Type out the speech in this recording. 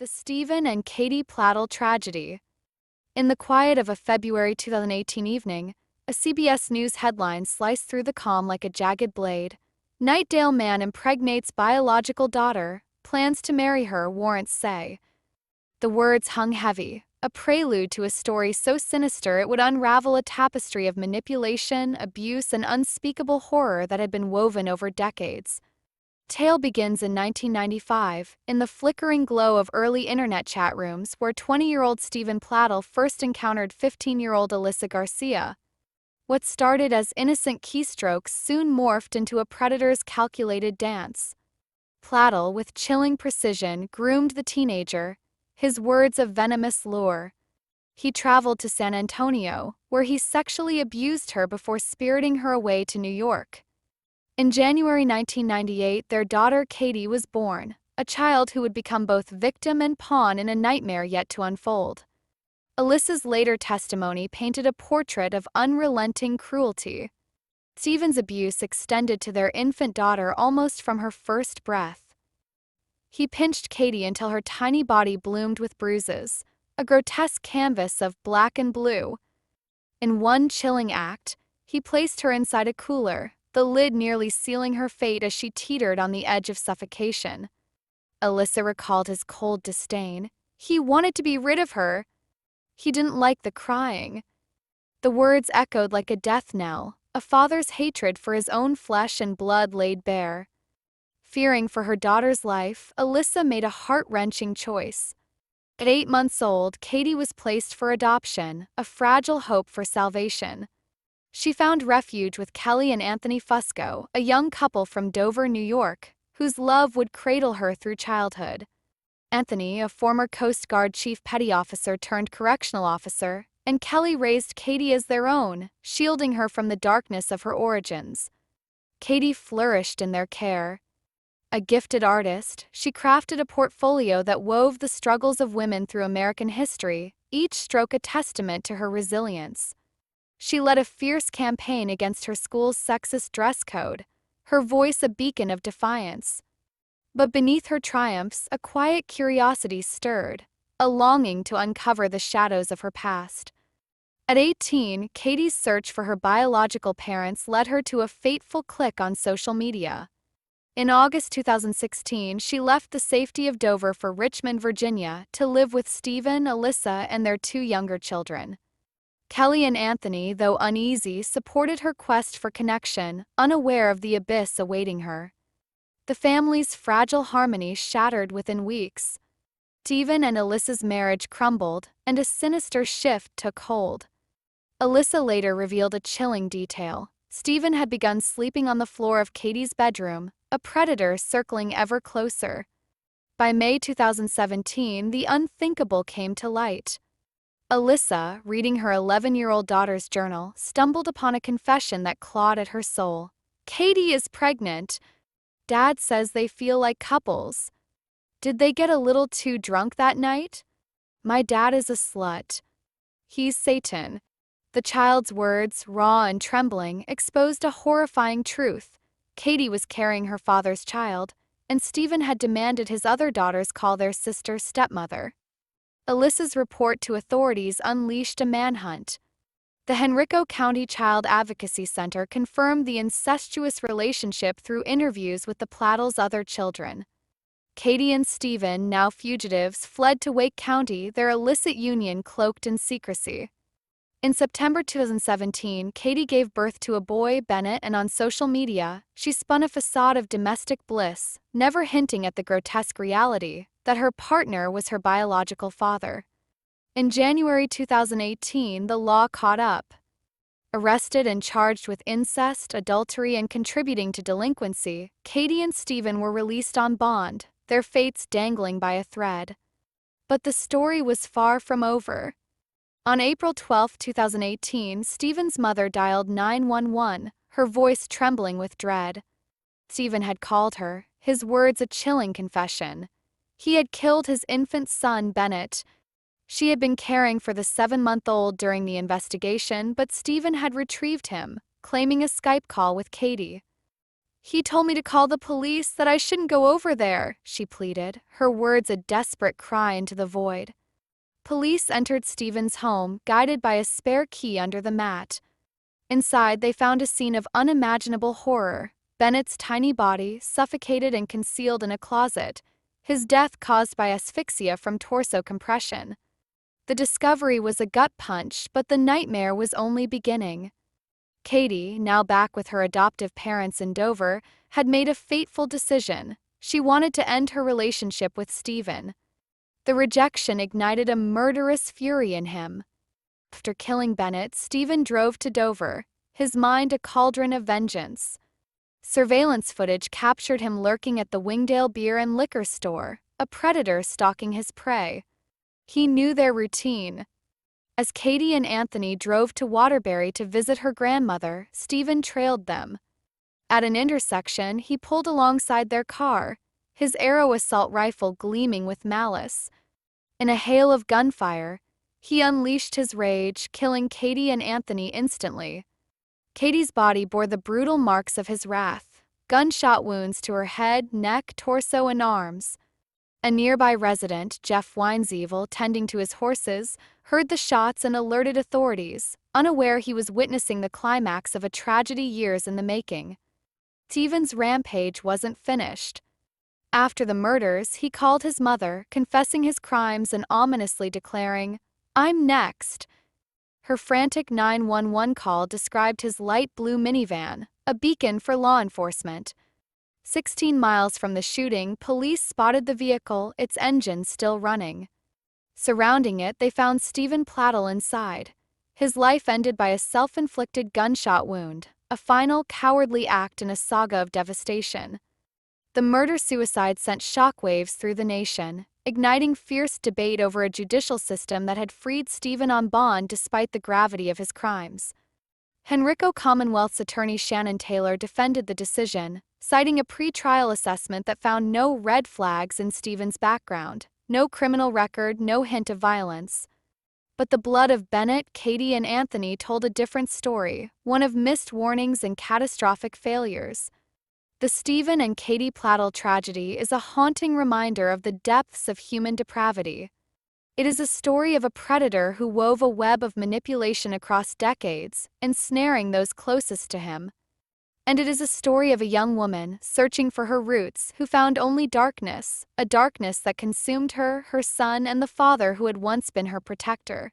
The Stephen and Katie Plattel tragedy. In the quiet of a February 2018 evening, a CBS News headline sliced through the calm like a jagged blade. Nightdale man impregnates biological daughter, plans to marry her, warrants say. The words hung heavy, a prelude to a story so sinister it would unravel a tapestry of manipulation, abuse, and unspeakable horror that had been woven over decades. Tale begins in 1995, in the flickering glow of early internet chat rooms where 20-year-old Stephen Plattel first encountered 15-year-old Alyssa Garcia. What started as innocent keystrokes soon morphed into a predator's calculated dance. Plattel, with chilling precision, groomed the teenager, his words a venomous lure. He traveled to San Antonio, where he sexually abused her before spiriting her away to New York. In January 1998, their daughter Katie was born, a child who would become both victim and pawn in a nightmare yet to unfold. Alyssa's later testimony painted a portrait of unrelenting cruelty. Stephen's abuse extended to their infant daughter almost from her first breath. He pinched Katie until her tiny body bloomed with bruises, a grotesque canvas of black and blue. In one chilling act, he placed her inside a cooler, the lid nearly sealing her fate as she teetered on the edge of suffocation. Alyssa recalled his cold disdain. He wanted to be rid of her. He didn't like the crying. The words echoed like a death knell, a father's hatred for his own flesh and blood laid bare. Fearing for her daughter's life, Alyssa made a heart-wrenching choice. At 8 months old, Katie was placed for adoption, a fragile hope for salvation. She found refuge with Kelly and Anthony Fusco, a young couple from Dover, New York, whose love would cradle her through childhood. Anthony, a former Coast Guard chief petty officer turned correctional officer, and Kelly raised Katie as their own, shielding her from the darkness of her origins. Katie flourished in their care. A gifted artist, she crafted a portfolio that wove the struggles of women through American history, each stroke a testament to her resilience. She led a fierce campaign against her school's sexist dress code, her voice a beacon of defiance. But beneath her triumphs, a quiet curiosity stirred, a longing to uncover the shadows of her past. At 18, Katie's search for her biological parents led her to a fateful click on social media. In August 2016, she left the safety of Dover for Richmond, Virginia, to live with Stephen, Alyssa, and their 2 younger children. Kelly and Anthony, though uneasy, supported her quest for connection, unaware of the abyss awaiting her. The family's fragile harmony shattered within weeks. Stephen and Alyssa's marriage crumbled, and a sinister shift took hold. Alyssa later revealed a chilling detail. Stephen had begun sleeping on the floor of Katie's bedroom, a predator circling ever closer. By May 2017, the unthinkable came to light. Alyssa, reading her 11-year-old daughter's journal, stumbled upon a confession that clawed at her soul. Katie is pregnant. Dad says they feel like couples. Did they get a little too drunk that night? My dad is a slut. He's Satan. The child's words, raw and trembling, exposed a horrifying truth. Katie was carrying her father's child, and Stephen had demanded his other daughters call their sister stepmother. Alyssa's report to authorities unleashed a manhunt. The Henrico County Child Advocacy Center confirmed the incestuous relationship through interviews with the Plattels' other children. Katie and Stephen, now fugitives, fled to Wake County, their illicit union cloaked in secrecy. In September 2017, Katie gave birth to a boy, Bennett, and on social media, she spun a facade of domestic bliss, never hinting at the grotesque reality that her partner was her biological father. In January 2018, the law caught up. Arrested and charged with incest, adultery, and contributing to delinquency, Katie and Stephen were released on bond, their fates dangling by a thread. But the story was far from over. On April 12, 2018, Stephen's mother dialed 911, her voice trembling with dread. Stephen had called her, his words a chilling confession. He had killed his infant son, Bennett. She had been caring for the 7-month-old during the investigation, but Stephen had retrieved him, claiming a Skype call with Katie. He told me to call the police, that I shouldn't go over there, she pleaded, her words a desperate cry into the void. Police entered Stephen's home, guided by a spare key under the mat. Inside, they found a scene of unimaginable horror. Bennett's tiny body, suffocated and concealed in a closet, his death caused by asphyxia from torso compression. The discovery was a gut punch, but the nightmare was only beginning. Katie, now back with her adoptive parents in Dover, had made a fateful decision. She wanted to end her relationship with Stephen. The rejection ignited a murderous fury in him. After killing Bennett, Stephen drove to Dover, his mind a cauldron of vengeance. Surveillance footage captured him lurking at the Wingdale Beer and Liquor store, a predator stalking his prey. He knew their routine. As Katie and Anthony drove to Waterbury to visit her grandmother, Stephen trailed them. At an intersection, he pulled alongside their car, his arrow assault rifle gleaming with malice. In a hail of gunfire, he unleashed his rage, killing Katie and Anthony instantly. Katie's body bore the brutal marks of his wrath, gunshot wounds to her head, neck, torso, and arms. A nearby resident, Jeff Weinzievel, tending to his horses, heard the shots and alerted authorities, unaware he was witnessing the climax of a tragedy years in the making. Stephen's rampage wasn't finished. After the murders, he called his mother, confessing his crimes and ominously declaring, "I'm next." Her frantic 911 call described his light blue minivan, a beacon for law enforcement. 16 miles from the shooting, police spotted the vehicle, its engine still running. Surrounding it, they found Stephen Plattle inside. His life ended by a self-inflicted gunshot wound, a final cowardly act in a saga of devastation. The murder-suicide sent shockwaves through the nation, igniting fierce debate over a judicial system that had freed Stephen on bond despite the gravity of his crimes. Henrico Commonwealth's attorney Shannon Taylor defended the decision, citing a pre-trial assessment that found no red flags in Stephen's background, no criminal record, no hint of violence. But the blood of Bennett, Katie, and Anthony told a different story, one of missed warnings and catastrophic failures. The Stephen and Katie Plattle tragedy is a haunting reminder of the depths of human depravity. It is a story of a predator who wove a web of manipulation across decades, ensnaring those closest to him. And it is a story of a young woman, searching for her roots, who found only darkness, a darkness that consumed her, her son, and the father who had once been her protector.